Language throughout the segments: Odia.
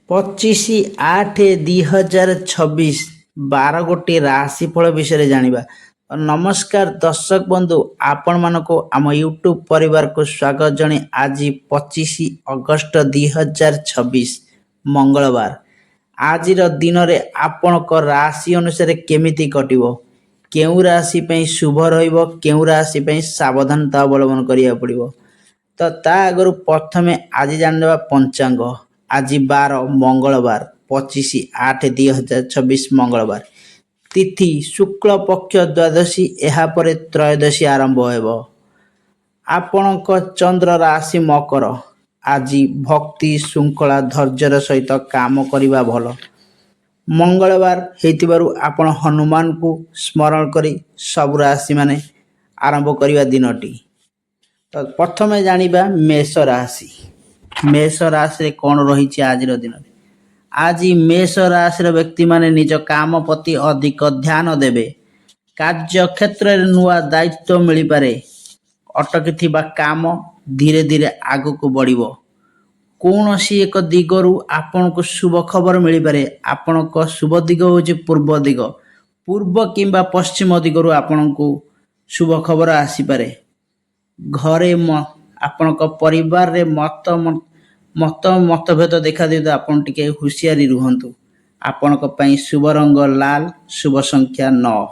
25/8/2026 ବାର ଗୋଟି ରାଶିଫଳ ବିଷୟରେ ଜାଣିବା। ନମସ୍କାର ଦର୍ଶକ ବନ୍ଧୁ, ଆପଣମାନଙ୍କୁ ଆମ ୟୁଟ୍ୟୁବ୍ ପରିବାରକୁ ସ୍ୱାଗତ ଜଣାଇ ଆଜି 25 ଅଗଷ୍ଟ 2026 ମଙ୍ଗଳବାର। ଆଜିର ଦିନରେ ଆପଣଙ୍କ ରାଶି ଅନୁସାରେ କେମିତି କଟିବ, କେଉଁ ରାଶି ପାଇଁ ଶୁଭ ରହିବ, କେଉଁ ରାଶି ପାଇଁ ସାବଧାନତା ଅବଲମ୍ବନ କରିବାକୁ ପଡ଼ିବ। ତ ତା ଆଗରୁ ପ୍ରଥମେ ଆଜି ଜାଣିନେବା ପଞ୍ଚାଙ୍ଗ। ଆଜି ବାର ମଙ୍ଗଳବାର 25/8/2026 ମଙ୍ଗଳବାର। ତିଥି ଶୁକ୍ଳ ପକ୍ଷ ଦ୍ୱାଦଶୀ, ଏହାପରେ ତ୍ରୟୋଦଶୀ ଆରମ୍ଭ ହେବ। ଆପଣଙ୍କ ଚନ୍ଦ୍ର ରାଶି ମକର। ଆଜି ଭକ୍ତି ଶୃଙ୍ଖଳା ଧୈର୍ଯ୍ୟର ସହିତ କାମ କରିବା ଭଲ। ମଙ୍ଗଳବାର ହେଇଥିବାରୁ ଆପଣ ହନୁମାନଙ୍କୁ ସ୍ମରଣ କରି ସବୁ ରାଶିମାନେ ଆରମ୍ଭ କରିବା ଦିନଟି। ତ ପ୍ରଥମେ ଜାଣିବା ମେଷ ରାଶି। ମେଷ ରାଶିରେ କ'ଣ ରହିଛି ଆଜିର ଦିନରେ। ଆଜି ମେଷ ରାଶିର ବ୍ୟକ୍ତିମାନେ ନିଜ କାମ ପ୍ରତି ଅଧିକ ଧ୍ୟାନ ଦେବେ। କାର୍ଯ୍ୟକ୍ଷେତ୍ରରେ ନୂଆ ଦାୟିତ୍ୱ ମିଳିପାରେ। ଅଟକିଥିବା କାମ ଧୀରେ ଧୀରେ ଆଗକୁ ବଢ଼ିବ। କୌଣସି ଏକ ଦିଗରୁ ଆପଣଙ୍କୁ ଶୁଭ ଖବର ମିଳିପାରେ। ଆପଣଙ୍କ ଶୁଭ ଦିଗ ହେଉଛି ପୂର୍ବ ଦିଗ। ପୂର୍ବ କିମ୍ବା ପଶ୍ଚିମ ଦିଗରୁ ଆପଣଙ୍କୁ ଶୁଭ ଖବର ଆସିପାରେ। ଘରେ ଆପଣଙ୍କ ପରିବାରରେ ମତଭେଦ ଦେଖାଦେବ, ଆପଣ ଟିକେ ହୁସିଆରି ରୁହନ୍ତୁ। ଆପଣଙ୍କ ପାଇଁ ଶୁଭ ରଙ୍ଗ ଲାଲ, ଶୁଭ ସଂଖ୍ୟା 9।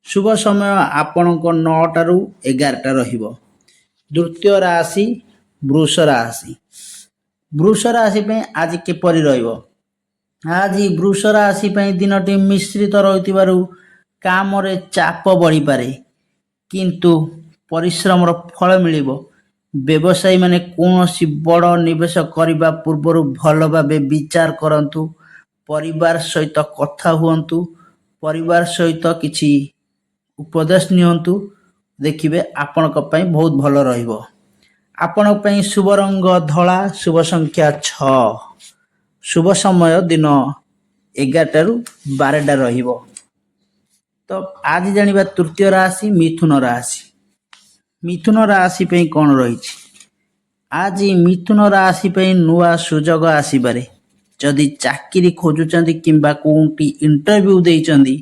ଶୁଭ ସମୟ ଆପଣଙ୍କ 9ଟାରୁ 11ଟା ରହିବ। ଦ୍ୱିତୀୟ ରାଶି ବୃଷ ରାଶି। ବୃଷ ରାଶି ପାଇଁ ଆଜି କିପରି ରହିବ। ଆଜି ବୃଷ ରାଶି ପାଇଁ ଦିନଟି ମିଶ୍ରିତ ରହିଥିବାରୁ କାମରେ ଚାପ ବଢ଼ିପାରେ, କିନ୍ତୁ ପରିଶ୍ରମର ଫଳ ମିଳିବ। ବ୍ୟବସାୟୀମାନେ କୌଣସି ବଡ଼ ନିବେଶ କରିବା ପୂର୍ବରୁ ଭଲ ଭାବେ ବିଚାର କରନ୍ତୁ। ପରିବାର ସହିତ କଥା ହୁଅନ୍ତୁ। ପରିବାର ସହିତ କିଛି ଉପଦେଶ ନିଅନ୍ତୁ। ଦେଖିବେ ଆପଣଙ୍କ ପାଇଁ ବହୁତ ଭଲ ରହିବ। ଆପଣଙ୍କ ପାଇଁ ଶୁଭ ରଙ୍ଗ ଧଳା, ଶୁଭ ସଂଖ୍ୟା 6। ଶୁଭ ସମୟ ଦିନ 11ଟାରୁ 12ଟା ରହିବ। ତ ଆଜି ଜାଣିବା ତୃତୀୟ ରାଶି ମିଥୁନ ରାଶି। ମିଥୁନ ରାଶି ପାଇଁ କ'ଣ ରହିଛି। ଆଜି ମିଥୁନ ରାଶି ପାଇଁ ନୂଆ ସୁଯୋଗ ଆସିପାରେ। ଯଦି ଚାକିରି ଖୋଜୁଛନ୍ତି କିମ୍ବା କେଉଁଠି ଇଣ୍ଟରଭ୍ୟୁ ଦେଇଛନ୍ତି,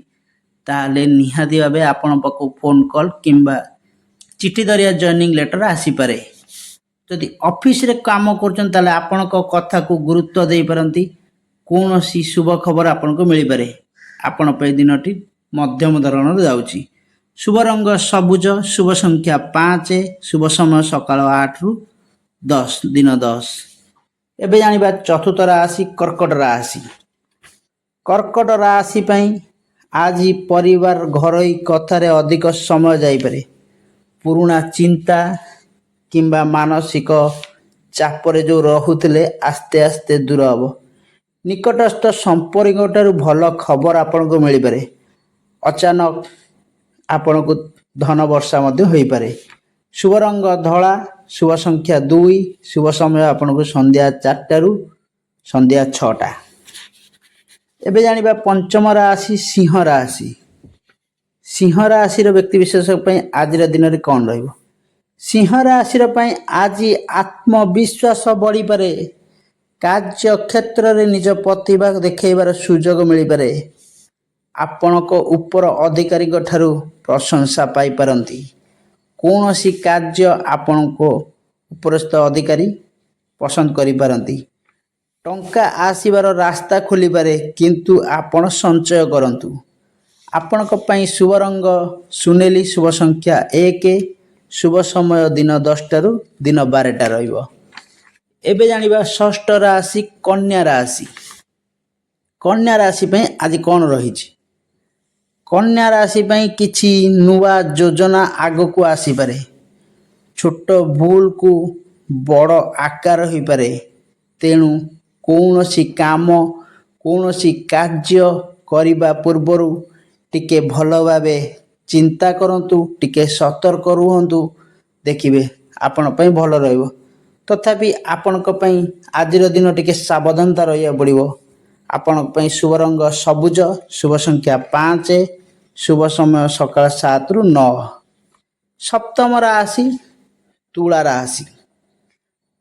ତାହେଲେ ନିହାତି ଭାବେ ଆପଣଙ୍କ ପାଖକୁ ଫୋନ୍ କଲ୍ କିମ୍ବା ଚିଠି ଦରିଆ ଜଏନିଂ ଲେଟର୍ ଆସିପାରେ। ଯଦି ଅଫିସରେ କାମ କରୁଛନ୍ତି, ତାହେଲେ ଆପଣଙ୍କ କଥାକୁ ଗୁରୁତ୍ୱ ଦେଇପାରନ୍ତି। କୌଣସି ଶୁଭ ଖବର ଆପଣଙ୍କୁ ମିଳିପାରେ। ଆପଣ ପାଇଁ ଦିନଟି ମଧ୍ୟମ ଧରଣର ଯାଉଛି। ଶୁଭ ରଙ୍ଗ ସବୁଜ, ଶୁଭ ସଂଖ୍ୟା 5, ଶୁଭ ସମୟ ସକାଳ 8ରୁ 10, ଦିନ 10। ଏବେ ଜାଣିବା ଚତୁର୍ଥ ରାଶି କର୍କଟ ରାଶି। କର୍କଟ ରାଶି ପାଇଁ ଆଜି ପରିବାର ଘରୋଇ କଥାରେ ଅଧିକ ସମୟ ଯାଇପାରେ। ପୁରୁଣା ଚିନ୍ତା କିମ୍ବା ମାନସିକ ଚାପରେ ଯେଉଁ ରହୁଥିଲେ, ଆସ୍ତେ ଆସ୍ତେ ଦୂର ହେବ। ନିକଟସ୍ଥ ସମ୍ପର୍କଠାରୁ ଭଲ ଖବର ଆପଣଙ୍କୁ ମିଳିପାରେ। ଅଚାନକ ଆପଣଙ୍କୁ ଧନ ବର୍ଷା ମଧ୍ୟ ହୋଇପାରେ। ଶୁଭ ରଙ୍ଗ ଧଳା, ଶୁଭ ସଂଖ୍ୟା 2, ଶୁଭ ସମୟ ଆପଣଙ୍କୁ ସନ୍ଧ୍ୟା 4ଟାରୁ ସନ୍ଧ୍ୟା 6ଟା। ଏବେ ଜାଣିବା ପଞ୍ଚମ ରାଶି ସିଂହ ରାଶି। ସିଂହ ରାଶିର ବ୍ୟକ୍ତିବିଶେଷ ପାଇଁ ଆଜିର ଦିନରେ କ'ଣ ରହିବ। ସିଂହ ରାଶିର ପାଇଁ ଆଜି ଆତ୍ମବିଶ୍ୱାସ ବଢ଼ିପାରେ। କାର୍ଯ୍ୟକ୍ଷେତ୍ରରେ ନିଜ ପ୍ରତିଭା ଦେଖାଇବାର ସୁଯୋଗ ମିଳିପାରେ। ଆପଣଙ୍କ ଉପର ଅଧିକାରୀଙ୍କ ଠାରୁ ପ୍ରଶଂସା ପାଇପାରନ୍ତି। କୌଣସି କାର୍ଯ୍ୟ ଆପଣଙ୍କ ଉପରସ୍ଥ ଅଧିକାରୀ ପସନ୍ଦ କରିପାରନ୍ତି। ଟଙ୍କା ଆସିବାର ରାସ୍ତା ଖୋଲିପାରେ, କିନ୍ତୁ ଆପଣ ସଞ୍ଚୟ କରନ୍ତୁ। ଆପଣଙ୍କ ପାଇଁ ଶୁଭ ରଙ୍ଗ ସୁନେଲି, ଶୁଭ ସଂଖ୍ୟା 1, ଶୁଭ ସମୟ ଦିନ 10ଟାରୁ ଦିନ 12ଟା ରହିବ। ଏବେ ଜାଣିବା ଷଷ୍ଠ ରାଶି କନ୍ୟା ରାଶି। କନ୍ୟା ରାଶି ପାଇଁ ଆଜି କ'ଣ ରହିଛି। କନ୍ୟା ରାଶି ପାଇଁ କିଛି ନୂଆ ଯୋଜନା ଆଗକୁ ଆସିପାରେ। ଛୋଟ ଭୁଲକୁ ବଡ଼ ଆକାର ହୋଇପାରେ। ତେଣୁ କୌଣସି କାର୍ଯ୍ୟ କରିବା ପୂର୍ବରୁ ଟିକେ ଭଲ ଭାବେ ଚିନ୍ତା କରନ୍ତୁ, ଟିକେ ସତର୍କ ରୁହନ୍ତୁ। ଦେଖିବେ ଆପଣ ପାଇଁ ଭଲ ରହିବ। ତଥାପି ଆପଣଙ୍କ ପାଇଁ ଆଜିର ଦିନ ଟିକେ ସାବଧାନତା ରହିବାକୁ ପଡ଼ିବ। ଆପଣଙ୍କ ପାଇଁ ଶୁଭ ରଙ୍ଗ ସବୁଜ, ଶୁଭ ସଂଖ୍ୟା 5, ଶୁଭ ସମୟ ସକାଳ 7ରୁ 9। ସପ୍ତମ ରାଶି ତୁଳା ରାଶି।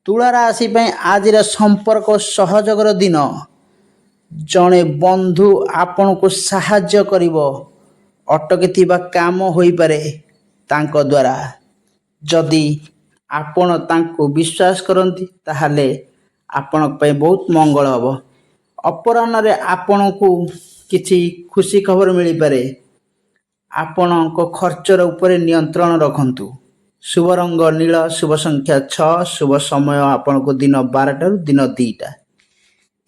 ତୁଳା ରାଶି ପାଇଁ ଆଜିର ସମ୍ପର୍କ ସହଯୋଗର ଦିନ। ଜଣେ ବନ୍ଧୁ ଆପଣଙ୍କୁ ସାହାଯ୍ୟ କରିବ। ଅଟକିଥିବା କାମ ହୋଇପାରେ ତାଙ୍କ ଦ୍ୱାରା। ଯଦି ଆପଣ ତାଙ୍କୁ ବିଶ୍ୱାସ କରନ୍ତି ତାହେଲେ ଆପଣଙ୍କ ପାଇଁ ବହୁତ ମଙ୍ଗଳ ହେବ। ଅପରାହ୍ନରେ ଆପଣଙ୍କୁ କିଛି ଖୁସି ଖବର ମିଳିପାରେ। ଆପଣଙ୍କ ଖର୍ଚ୍ଚର ଉପରେ ନିୟନ୍ତ୍ରଣ ରଖନ୍ତୁ। ଶୁଭ ରଙ୍ଗ ନୀଳ, ଶୁଭ ସଂଖ୍ୟା 6, ଶୁଭ ସମୟ ଆପଣଙ୍କୁ ଦିନ 12ଟାରୁ ଦିନ 2ଟା।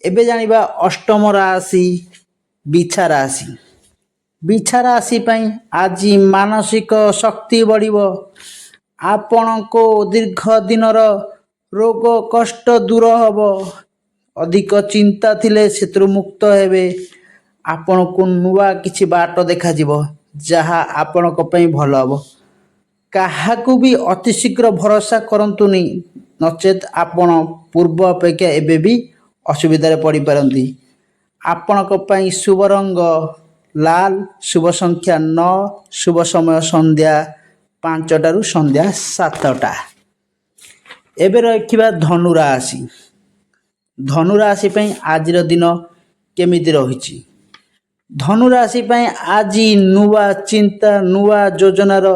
ଏବେ ଜାଣିବା ଅଷ୍ଟମ ରାଶି ବିଛା ରାଶି। ବିଛା ରାଶି ପାଇଁ ଆଜି ମାନସିକ ଶକ୍ତି ବଢ଼ିବ। ଆପଣଙ୍କ ଦୀର୍ଘ ଦିନର ରୋଗ କଷ୍ଟ ଦୂର ହେବ। ଅଧିକ ଚିନ୍ତା ଥିଲେ ସେଥିରୁ ମୁକ୍ତ ହେବେ। ଆପଣଙ୍କୁ ନୂଆ କିଛି ବାଟ ଦେଖାଯିବ ଯାହା ଆପଣଙ୍କ ପାଇଁ ଭଲ ହେବ। କାହାକୁ ବି ଅତି ଶୀଘ୍ର ଭରସା କରନ୍ତୁନି, ନଚେତ୍ ଆପଣ ପୂର୍ବ ଅପେକ୍ଷା ଏବେ ବି ଅସୁବିଧାରେ ପଡ଼ିପାରନ୍ତି। ଆପଣଙ୍କ ପାଇଁ ଶୁଭ ରଙ୍ଗ ଲାଲ, ଶୁଭ ସଂଖ୍ୟା 9, ଶୁଭ ସମୟ ସନ୍ଧ୍ୟା 5ଟାରୁ ସନ୍ଧ୍ୟା 7ଟା। ଏବେ ରଖିବା ଧନୁ ରାଶି। ଧନୁ ରାଶି ପାଇଁ ଆଜିର ଦିନ କେମିତି ରହିଛି? ଧନୁ ରାଶି ପାଇଁ ଆଜି ନୂଆ ଚିନ୍ତା, ନୂଆ ଯୋଜନାର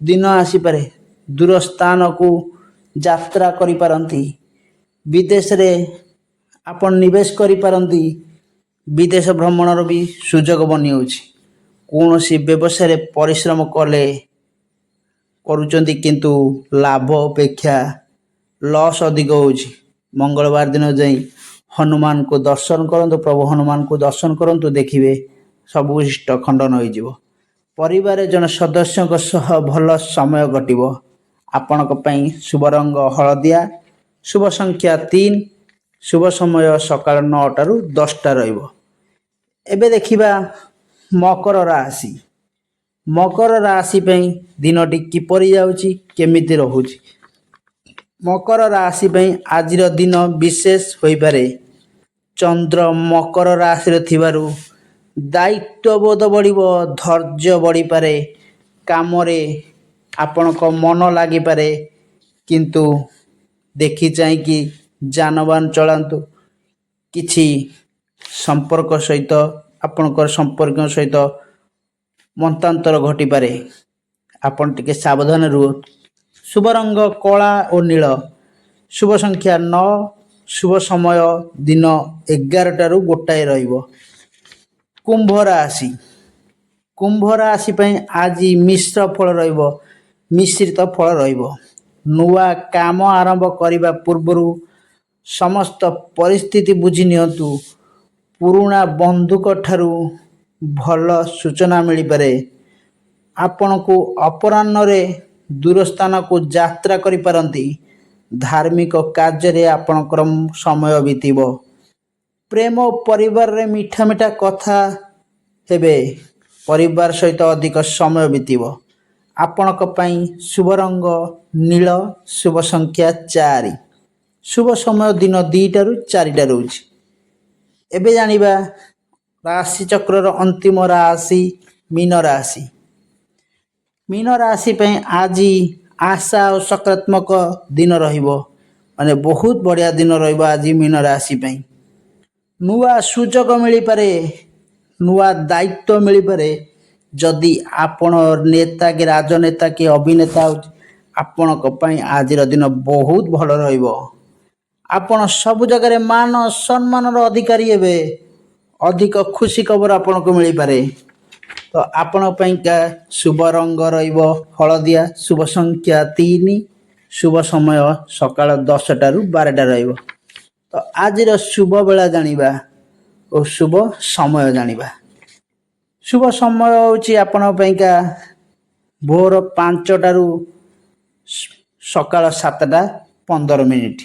ଦିନ ଆସିପାରେ। ଦୂର ସ୍ଥାନକୁ ଯାତ୍ରା କରିପାରନ୍ତି। ବିଦେଶରେ ଆପଣ ନିବେଶ କରିପାରନ୍ତି। ବିଦେଶ ଭ୍ରମଣର ବି ସୁଯୋଗ ବନିଯାଉଛି। କୌଣସି ବ୍ୟବସାୟରେ ପରିଶ୍ରମ କରୁଛନ୍ତି କିନ୍ତୁ ଲାଭ ଅପେକ୍ଷା ଲସ୍ ଅଧିକ ହେଉଛି। ମଙ୍ଗଳବାର ଦିନ ଯାଇ ହନୁମାନଙ୍କୁ ଦର୍ଶନ କରନ୍ତୁ। ପ୍ରଭୁ ହନୁମାନଙ୍କୁ ଦର୍ଶନ କରନ୍ତୁ, ଦେଖିବେ ସବୁ ଇଷ୍ଟ ଖଣ୍ଡନ ହୋଇଯିବ। ପରିବାରରେ ଜଣେ ସଦସ୍ୟଙ୍କ ସହ ଭଲ ସମୟ କଟିବ। ଆପଣଙ୍କ ପାଇଁ ଶୁଭ ରଙ୍ଗ ହଳଦିଆ, ଶୁଭ ସଂଖ୍ୟା 3, ଶୁଭ ସମୟ ସକାଳ 9ଟାରୁ 10ଟା ରହିବ। ଏବେ ଦେଖିବା ମକର ରାଶି। ମକର ରାଶି ପାଇଁ ଦିନଟି କିପରି ଯାଉଛି, କେମିତି ରହୁଛି? ମକର ରାଶି ପାଇଁ ଆଜିର ଦିନ ବିଶେଷ ହୋଇପାରେ। ଚନ୍ଦ୍ର ମକର ରାଶିରେ ଥିବାରୁ ଦାୟିତ୍ୱବୋଧ ବଢ଼ିବ, ଧୈର୍ଯ୍ୟ ବଢ଼ିପାରେ। କାମରେ ଆପଣଙ୍କ ମନ ଲାଗିପାରେ, କିନ୍ତୁ ଦେଖି ଚାହିଁକି ଯାନବାହନ ଚଳାନ୍ତୁ। କିଛି ଆପଣଙ୍କର ସମ୍ପର୍କୀୟ ସହିତ ମତାନ୍ତର ଘଟିପାରେ। ଆପଣ ଟିକେ ସାବଧାନ ରୁହନ୍ତୁ। ଶୁଭ ରଙ୍ଗ କଳା ଓ ନୀଳ, ଶୁଭ ସଂଖ୍ୟା 9, ଶୁଭ ସମୟ ଦିନ 11ଟାରୁ 1ଟାଏ ରହିବ। କୁମ୍ଭ ରାଶି। କୁମ୍ଭ ରାଶି ପାଇଁ ଆଜି ମିଶ୍ରିତ ଫଳ ରହିବ। ନୂଆ କାମ ଆରମ୍ଭ କରିବା ପୂର୍ବରୁ ସମସ୍ତ ପରିସ୍ଥିତି ବୁଝି ନିଅନ୍ତୁ। ପୁରୁଣା ବନ୍ଧୁଙ୍କ ଠାରୁ ଭଲ ସୂଚନା ମିଳିପାରେ। ଆପଣଙ୍କୁ ଅପରାହ୍ନରେ ଦୂର ସ୍ଥାନକୁ ଯାତ୍ରା କରିପାରନ୍ତି। ଧାର୍ମିକ କାର୍ଯ୍ୟରେ ଆପଣଙ୍କର ସମୟ ବିତିବ। ପ୍ରେମ ଓ ପରିବାରରେ ମିଠା ମିଠା କଥା ହେବେ। ପରିବାର ସହିତ ଅଧିକ ସମୟ ବିତିବ। ଆପଣଙ୍କ ପାଇଁ ଶୁଭ ରଙ୍ଗ ନୀଳ, ଶୁଭ ସଂଖ୍ୟା 4, ଶୁଭ ସମୟ ଦିନ 2ଟାରୁ 4ଟା ରହୁଛି। ଏବେ ଜାଣିବା ରାଶିଚକ୍ରର ଅନ୍ତିମ ରାଶି ମୀନ ରାଶି। ମୀନ ରାଶି ପାଇଁ ଆଜି ଆଶା ଓ ସକାରାତ୍ମକ ଦିନ ରହିବ। ବହୁତ ବଢ଼ିଆ ଦିନ ରହିବ ଆଜି ମୀନ ରାଶି ପାଇଁ। ନୂଆ ସୁଯୋଗ ମିଳିପାରେ, ନୂଆ ଦାୟିତ୍ୱ ମିଳିପାରେ। ଯଦି ଆପଣ ନେତା କି ରାଜନେତା କି ଅଭିନେତା ହେଉଛି, ଆପଣଙ୍କ ପାଇଁ ଆଜିର ଦିନ ବହୁତ ଭଲ ରହିବ। ଆପଣ ସବୁ ଜାଗାରେ ମାନ ସମ୍ମାନର ଅଧିକାରୀ ହେବେ। ଅଧିକ ଖୁସି ଖବର ଆପଣଙ୍କୁ ମିଳିପାରେ। ତ ଆପଣଙ୍କ ପାଇଁକା ଶୁଭ ରଙ୍ଗ ରହିବ ହଳଦିଆ, ଶୁଭ ସଂଖ୍ୟା 3, ଶୁଭ ସମୟ ସକାଳ 10ଟାରୁ 12ଟା ରହିବ। ତ ଆଜିର ଶୁଭ ବେଳା ଜାଣିବା ଓ ଶୁଭ ସମୟ ଜାଣିବା। ଶୁଭ ସମୟ ହେଉଛି ଆପଣଙ୍କ ପାଇଁକା ଭୋର 5ଟାରୁ ସକାଳ 7ଟା 15 ମିନିଟ୍।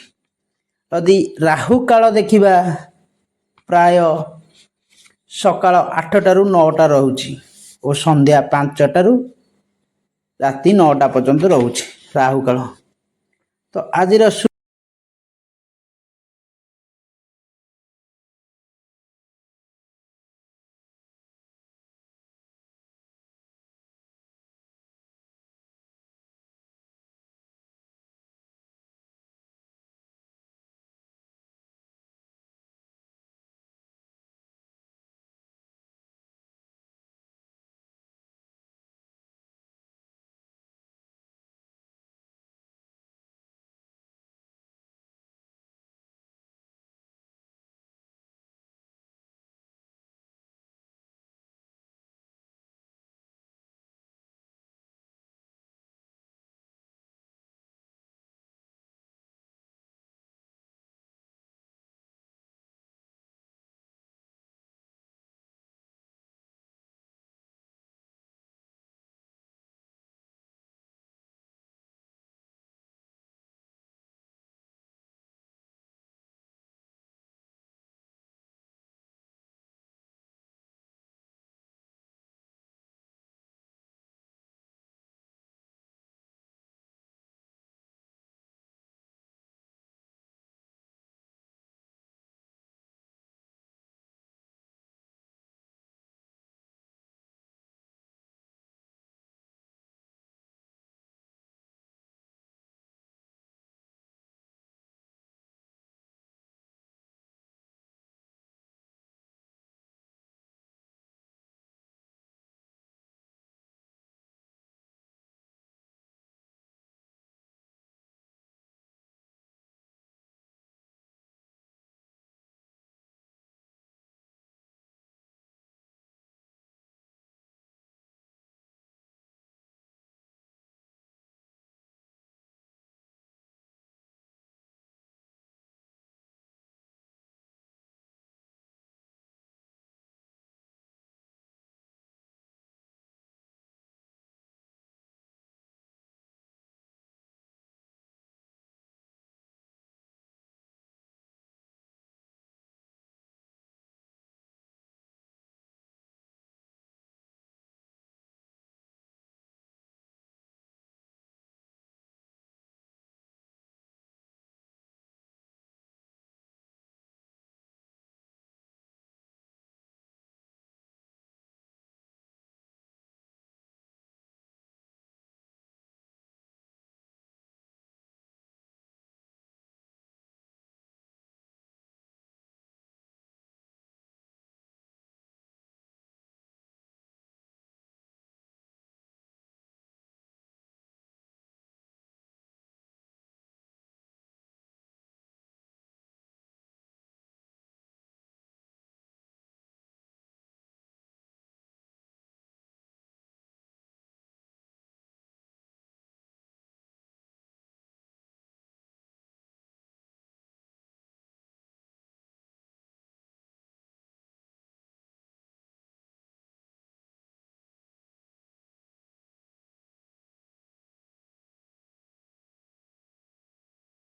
ଯଦି ରାହୁ କାଳ ଦେଖିବା ପ୍ରାୟ ସକାଳ 8ଟାରୁ 9ଟା ରହୁଛି ଓ ସନ୍ଧ୍ୟା 5ଟାରୁ ରାତି 9ଟା ପର୍ଯ୍ୟନ୍ତ ରହୁଛି ରାହୁ କାଳ। ତ ଆଜିର